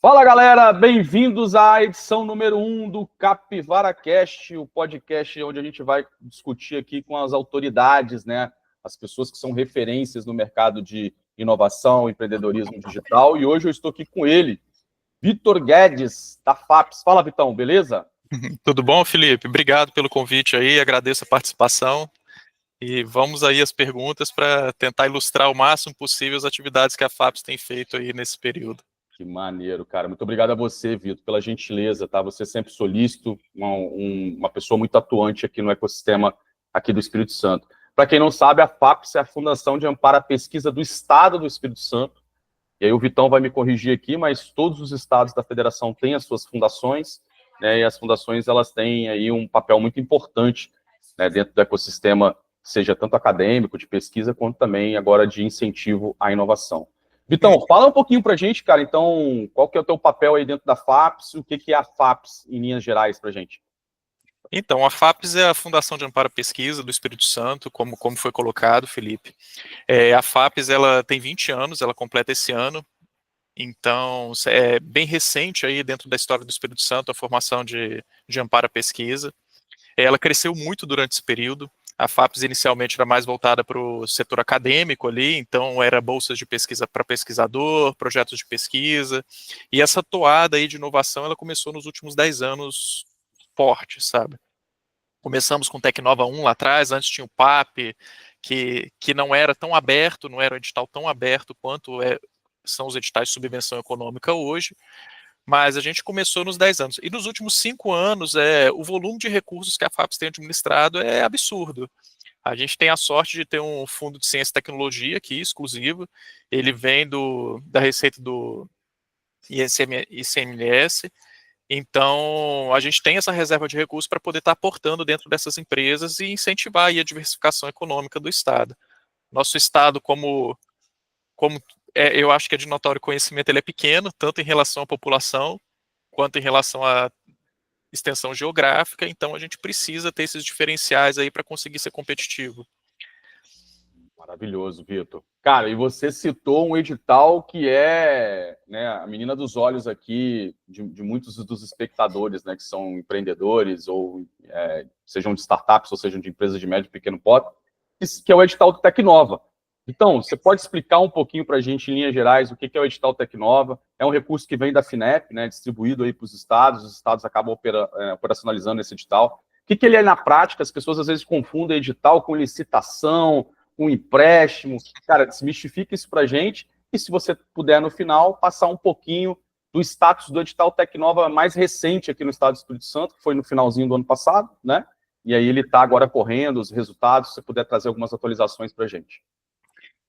Fala galera, bem-vindos à edição número 1 do Capivara Cast, o podcast onde a gente vai discutir aqui com as autoridades, né? As pessoas que são referências no mercado de inovação, empreendedorismo digital. E hoje eu estou aqui com ele, Vitor Guedes, da FAPES. Fala, Vitão, beleza? Tudo bom, Felipe? Obrigado pelo convite aí, agradeço a participação. E vamos aí às perguntas para tentar ilustrar o máximo possível as atividades que a FAPES tem feito aí nesse período. Que maneiro, cara. Muito obrigado a você, Vitor, pela gentileza, tá? Você é sempre solícito, uma pessoa muito atuante aqui no ecossistema aqui do Espírito Santo. Para quem não sabe, a FAPES é a Fundação de Amparo à Pesquisa do Estado do Espírito Santo. E aí o Vitão vai me corrigir aqui, mas todos os estados da federação têm as suas fundações, né? E as fundações, elas têm aí um papel muito importante, né, dentro do ecossistema, seja tanto acadêmico, de pesquisa, quanto também agora de incentivo à inovação. Vitão, fala um pouquinho para a gente, cara, então, qual que é o teu papel aí dentro da FAPES, o que é a FAPES em linhas gerais para a gente? Então, a FAPES é a Fundação de Amparo à Pesquisa do Espírito Santo, como foi colocado, Felipe. A FAPES, ela tem 20 anos, ela completa esse ano, então é bem recente aí dentro da história do Espírito Santo a formação de Amparo à Pesquisa. Ela cresceu muito durante esse período. A FAPES inicialmente era mais voltada para o setor acadêmico ali, então era bolsas de pesquisa para pesquisador, projetos de pesquisa, e essa toada aí de inovação, ela começou nos últimos 10 anos forte, sabe? Começamos com Tecnova 1 lá atrás, antes tinha o PAP, que não era tão aberto, não era um edital tão aberto quanto são os editais de subvenção econômica hoje, mas a gente começou nos 10 anos. E nos últimos 5 anos, o volume de recursos que a FAPES tem administrado é absurdo. A gente tem a sorte de ter um fundo de ciência e tecnologia aqui, exclusivo. Ele vem da receita do ICMS. Então, a gente tem essa reserva de recursos para poder estar aportando dentro dessas empresas e incentivar aí a diversificação econômica do Estado. Nosso Estado, eu acho que é de notório conhecimento, ele é pequeno, tanto em relação à população, quanto em relação à extensão geográfica, então a gente precisa ter esses diferenciais aí para conseguir ser competitivo. Maravilhoso, Vitor. Cara, e você citou um edital que é, né, a menina dos olhos aqui de muitos dos espectadores, né, que são empreendedores, ou sejam de startups, ou sejam de empresas de médio e pequeno porte, que é o edital do Tecnova. Então, você pode explicar um pouquinho para a gente, em linhas gerais, o que é o edital Tecnova? É um recurso que vem da FINEP, né, distribuído aí para os estados acabam operacionalizando esse edital. O que ele é na prática? As pessoas às vezes confundem edital com licitação, com empréstimo. Cara, desmistifica isso para a gente. E se você puder, no final, passar um pouquinho do status do edital Tecnova mais recente aqui no estado do Espírito Santo, que foi no finalzinho do ano passado, né? E aí ele está agora correndo, os resultados, se você puder trazer algumas atualizações para a gente.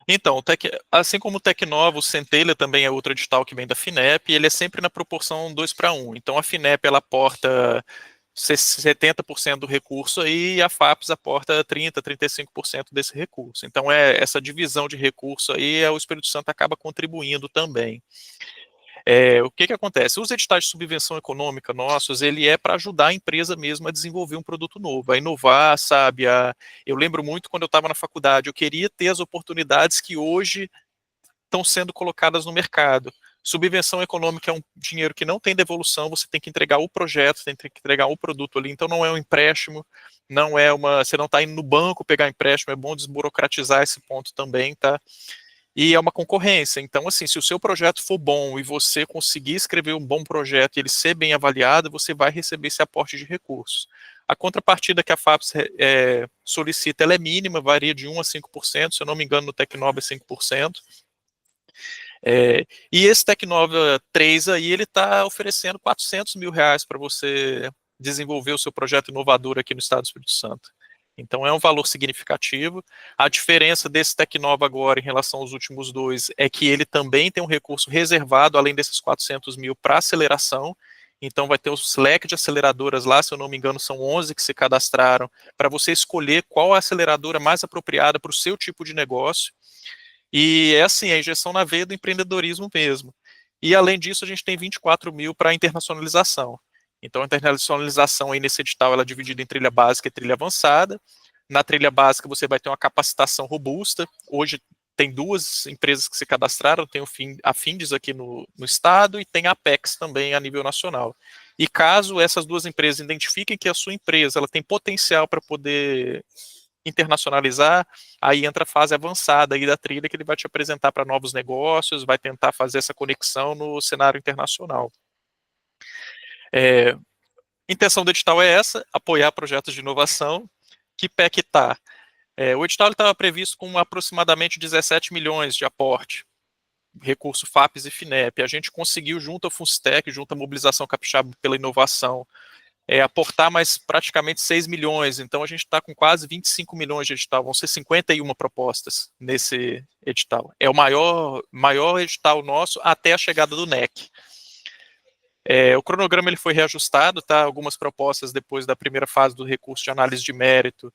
Então, assim como o Tecnova, o Centelha também é outro edital que vem da FINEP, e ele é sempre na proporção 2:1. Então, a FINEP, ela aporta 70% do recurso aí, e a FAPES aporta 30%, 35% desse recurso. Então, essa divisão de recurso aí, o Espírito Santo acaba contribuindo também. O que acontece? Os editais de subvenção econômica nossos, ele é para ajudar a empresa mesmo a desenvolver um produto novo, a inovar, sabe? Eu lembro muito quando eu estava na faculdade, eu queria ter as oportunidades que hoje estão sendo colocadas no mercado. Subvenção econômica é um dinheiro que não tem devolução, você tem que entregar o projeto, tem que entregar o produto ali, então não é um empréstimo, você não está indo no banco pegar empréstimo, é bom desburocratizar esse ponto também, tá? E é uma concorrência, então assim, se o seu projeto for bom e você conseguir escrever um bom projeto e ele ser bem avaliado, você vai receber esse aporte de recursos. A contrapartida que a FAPES solicita, ela é mínima, varia de 1% a 5%, se eu não me engano no Tecnova é 5%. E esse Tecnova 3 aí, ele está oferecendo R$400 mil para você desenvolver o seu projeto inovador aqui no estado do Espírito Santo. Então é um valor significativo. A diferença desse Tecnova agora em relação aos últimos dois é que ele também tem um recurso reservado, além desses 400 mil, para aceleração. Então vai ter os leques de aceleradoras lá, se eu não me engano, são 11 que se cadastraram, para você escolher qual a aceleradora mais apropriada para o seu tipo de negócio. E é assim, a injeção na veia do empreendedorismo mesmo. E além disso, a gente tem 24 mil para internacionalização. Então, a internacionalização aí nesse edital ela é dividida em trilha básica e trilha avançada. Na trilha básica, você vai ter uma capacitação robusta. Hoje tem duas empresas que se cadastraram, tem a Findes aqui no estado e tem a Apex também a nível nacional. E caso essas duas empresas identifiquem que a sua empresa ela tem potencial para poder internacionalizar, aí entra a fase avançada aí da trilha, que ele vai te apresentar para novos negócios, vai tentar fazer essa conexão no cenário internacional. Intenção do edital é essa, apoiar projetos de inovação. Que pé que está? O edital estava previsto com aproximadamente 17 milhões de aporte, recurso FAPES e FINEP. A gente conseguiu, junto ao FUNSTEC, junto à Mobilização Capixaba pela Inovação, aportar mais praticamente 6 milhões, então a gente está com quase 25 milhões de edital, vão ser 51 propostas nesse edital. É o maior edital nosso até a chegada do NEC. O cronograma ele foi reajustado, tá? Algumas propostas depois da primeira fase do recurso de análise de mérito,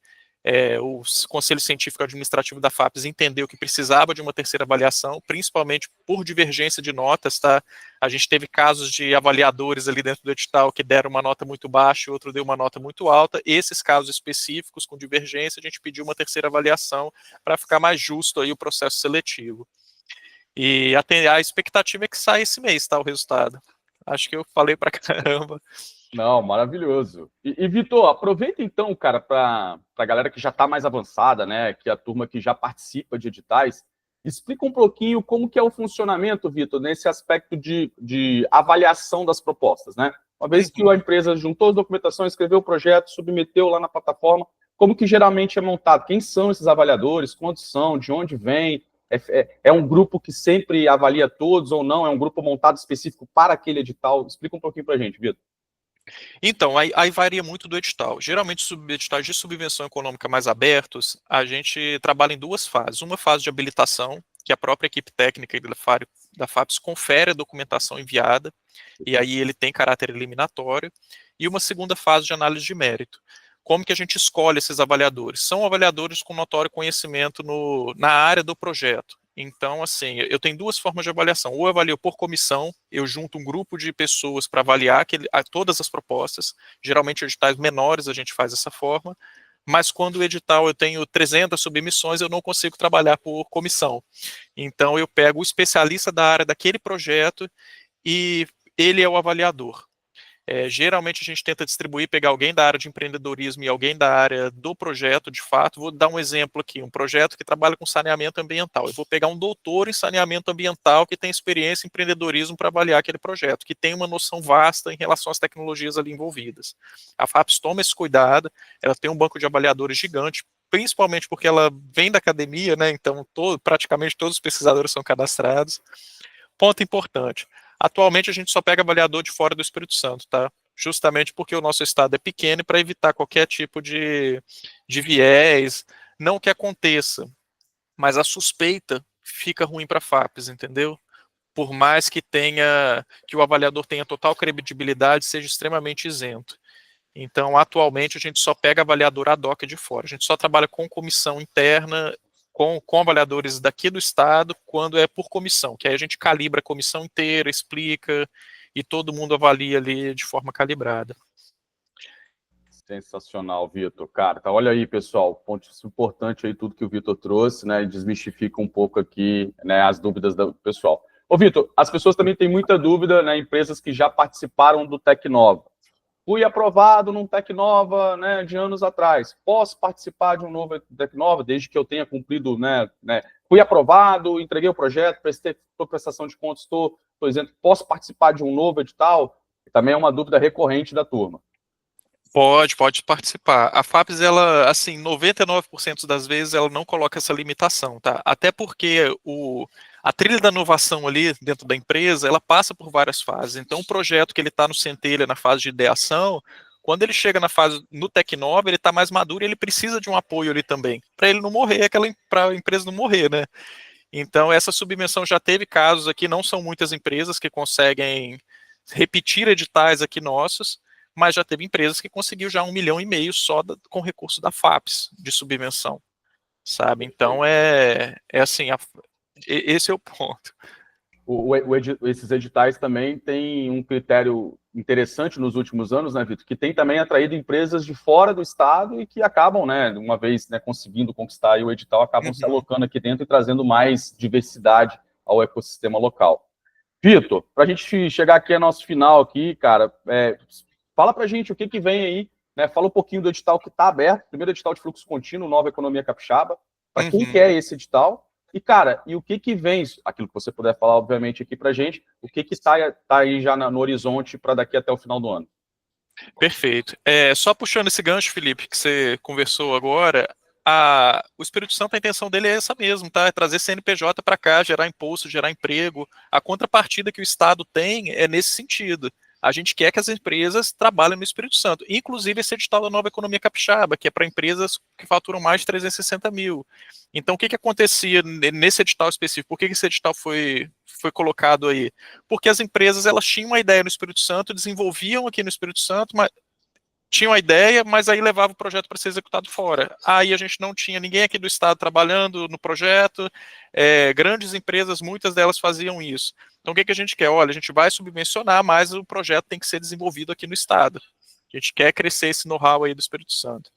o Conselho Científico Administrativo da FAPES entendeu que precisava de uma terceira avaliação, principalmente por divergência de notas, tá? A gente teve casos de avaliadores ali dentro do edital que deram uma nota muito baixa e outro deu uma nota muito alta. Esses casos específicos com divergência, a gente pediu uma terceira avaliação para ficar mais justo aí o processo seletivo. E a expectativa é que saia esse mês, tá, o resultado. Acho que eu falei pra caramba. Não, maravilhoso. E Vitor, aproveita então, cara, para a galera que já está mais avançada, né, que é a turma que já participa de editais, explica um pouquinho como que é o funcionamento, Vitor, nesse aspecto de avaliação das propostas, né? Uma vez que a empresa juntou as documentações, escreveu o projeto, submeteu lá na plataforma, como que geralmente é montado? Quem são esses avaliadores? Quantos são? De onde vêm? É um grupo que sempre avalia todos ou não? É um grupo montado específico para aquele edital? Explica um pouquinho para a gente, Vitor. Então, aí varia muito do edital. Geralmente, editais de subvenção econômica mais abertos, a gente trabalha em duas fases. Uma fase de habilitação, que a própria equipe técnica da FAPES confere a documentação enviada, e aí ele tem caráter eliminatório, e uma segunda fase de análise de mérito. Como que a gente escolhe esses avaliadores? São avaliadores com notório conhecimento na área do projeto. Então, assim, eu tenho duas formas de avaliação. Ou eu avalio por comissão, eu junto um grupo de pessoas para avaliar todas as propostas. Geralmente, editais menores a gente faz dessa forma. Mas quando o edital eu tenho 300 submissões, eu não consigo trabalhar por comissão. Então, eu pego o especialista da área daquele projeto e ele é o avaliador. Geralmente a gente tenta distribuir, pegar alguém da área de empreendedorismo e alguém da área do projeto, de fato. Vou dar um exemplo aqui, um projeto que trabalha com saneamento ambiental. Eu vou pegar um doutor em saneamento ambiental que tem experiência em empreendedorismo para avaliar aquele projeto, que tem uma noção vasta em relação às tecnologias ali envolvidas. A FAPES toma esse cuidado, ela tem um banco de avaliadores gigante, principalmente porque ela vem da academia, né? Então praticamente todos os pesquisadores são cadastrados. Ponto importante. Atualmente a gente só pega avaliador de fora do Espírito Santo, tá? Justamente porque o nosso estado é pequeno e para evitar qualquer tipo de viés, não que aconteça, mas a suspeita fica ruim para a FAPES, entendeu? Por mais que o avaliador tenha total credibilidade, seja extremamente isento. Então, atualmente, a gente só pega avaliador ad hoc de fora. A gente só trabalha com comissão interna, com avaliadores daqui do estado, quando é por comissão, que aí a gente calibra a comissão inteira, explica, e todo mundo avalia ali de forma calibrada. Sensacional, Vitor. Cara, tá, olha aí, pessoal, ponto importante aí, tudo que o Vitor trouxe, né, e desmistifica um pouco aqui, né, as dúvidas do pessoal. Ô, Vitor, as pessoas também têm muita dúvida, né, empresas que já participaram do Tecnova. Fui aprovado num Tecnova, né, de anos atrás. Posso participar de um novo Tecnova, desde que eu tenha cumprido, né, fui aprovado, entreguei o projeto, prestei prestação de contas, estou dizendo, posso participar de um novo edital? Também é uma dúvida recorrente da turma. Pode participar. A FAPES, ela, assim, 99% das vezes, ela não coloca essa limitação, tá? Até porque a trilha da inovação ali dentro da empresa, ela passa por várias fases. Então, o projeto que ele está no Centelha, na fase de ideação, quando ele chega no Tecnova, ele está mais maduro e ele precisa de um apoio ali também, para ele não morrer, para a empresa não morrer, né? Então, essa submissão já teve casos aqui, não são muitas empresas que conseguem repetir editais aqui nossos, mas já teve empresas que conseguiu já 1,5 milhão só com recurso da FAPES de subvenção, sabe? Então, assim, esse é o ponto. Esses editais também têm um critério interessante nos últimos anos, né, Vitor, que tem também atraído empresas de fora do estado e que acabam, né, uma vez, né, conseguindo conquistar aí o edital, acabam se alocando aqui dentro e trazendo mais diversidade ao ecossistema local. Vitor, para a gente chegar aqui ao nosso final aqui, cara, fala para a gente o que vem aí, né? Fala um pouquinho do edital que está aberto, primeiro edital de fluxo contínuo, Nova Economia Capixaba, para quem quer esse edital. E, cara, e o que vem, aquilo que você puder falar, obviamente, aqui para a gente, o que está aí já no horizonte para daqui até o final do ano? Perfeito. Só puxando esse gancho, Felipe, que você conversou agora, o Espírito Santo, a intenção dele é essa mesmo, tá? É trazer CNPJ para cá, gerar imposto, gerar emprego. A contrapartida que o Estado tem é nesse sentido. A gente quer que as empresas trabalhem no Espírito Santo. Inclusive esse edital da Nova Economia Capixaba, que é para empresas que faturam mais de 360 mil. Então, o que acontecia nesse edital específico? Por que esse edital foi colocado aí? Porque as empresas elas tinham uma ideia no Espírito Santo, desenvolviam aqui no Espírito Santo, mas tinham a ideia, mas aí levava o projeto para ser executado fora. Aí a gente não tinha ninguém aqui do estado trabalhando no projeto, grandes empresas, muitas delas faziam isso. Então o que a gente quer? Olha, a gente vai subvencionar, mas o projeto tem que ser desenvolvido aqui no estado. A gente quer crescer esse know-how aí do Espírito Santo.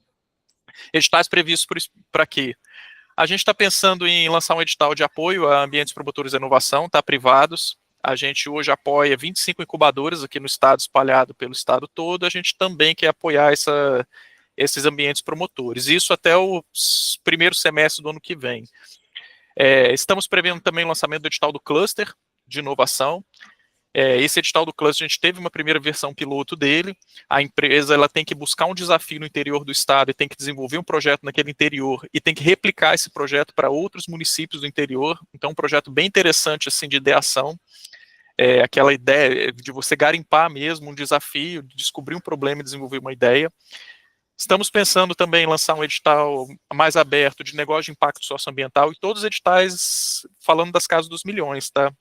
Editais previstos para quê? A gente está pensando em lançar um edital de apoio a ambientes promotores de inovação, tá, privados. A gente hoje apoia 25 incubadoras aqui no estado, espalhado pelo estado todo. A gente também quer apoiar esses ambientes promotores. Isso até o primeiro semestre do ano que vem. Estamos prevendo também o lançamento do edital do cluster de inovação. Esse edital do cluster, a gente teve uma primeira versão piloto dele. A empresa ela tem que buscar um desafio no interior do estado e tem que desenvolver um projeto naquele interior e tem que replicar esse projeto para outros municípios do interior. Então, um projeto bem interessante assim de ideação. Aquela ideia de você garimpar mesmo um desafio, descobrir um problema e desenvolver uma ideia. Estamos pensando também em lançar um edital mais aberto de negócio de impacto socioambiental e todos os editais falando das casas dos milhões, tá?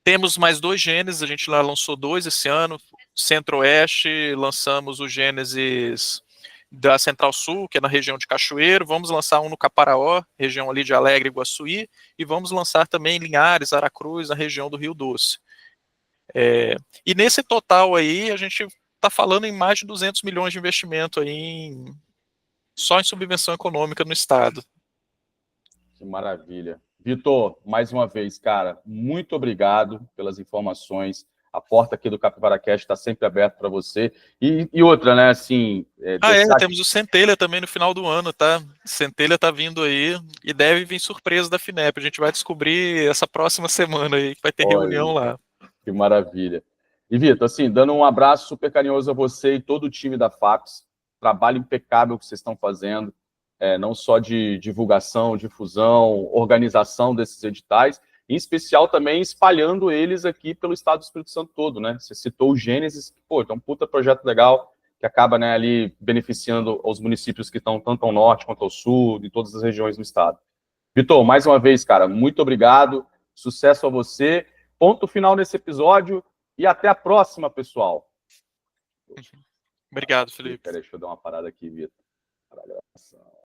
Temos mais 2 Gênesis, a gente lá lançou 2 esse ano, Centro-Oeste, lançamos o Gênesis da Central Sul, que é na região de Cachoeiro, vamos lançar um no Caparaó, região ali de Alegre e Iguaçuí, e vamos lançar também em Linhares, Aracruz, na região do Rio Doce. E nesse total aí, a gente está falando em mais de 200 milhões de investimento aí só em subvenção econômica no estado. Que maravilha. Vitor, mais uma vez, cara, muito obrigado pelas informações. A porta aqui do CapivaraCast está sempre aberta para você. E outra, né, assim... temos o Centelha também no final do ano, tá? Centelha tá vindo aí e deve vir surpresa da FINEP. A gente vai descobrir essa próxima semana aí, que vai ter reunião lá. Que maravilha. E, Vitor, assim, dando um abraço super carinhoso a você e todo o time da FACS. Trabalho impecável que vocês estão fazendo. Não só de divulgação, difusão, organização desses editais, em especial também espalhando eles aqui pelo estado do Espírito Santo todo, né? Você citou o Gênesis, é um puta projeto legal que acaba, né, ali beneficiando os municípios que estão tanto ao norte quanto ao sul, de todas as regiões do estado. Vitor, mais uma vez, cara, muito obrigado, sucesso a você, ponto final nesse episódio e até a próxima, pessoal. Obrigado, Felipe. Peraí, deixa eu dar uma parada aqui, Vitor. Para a gravação.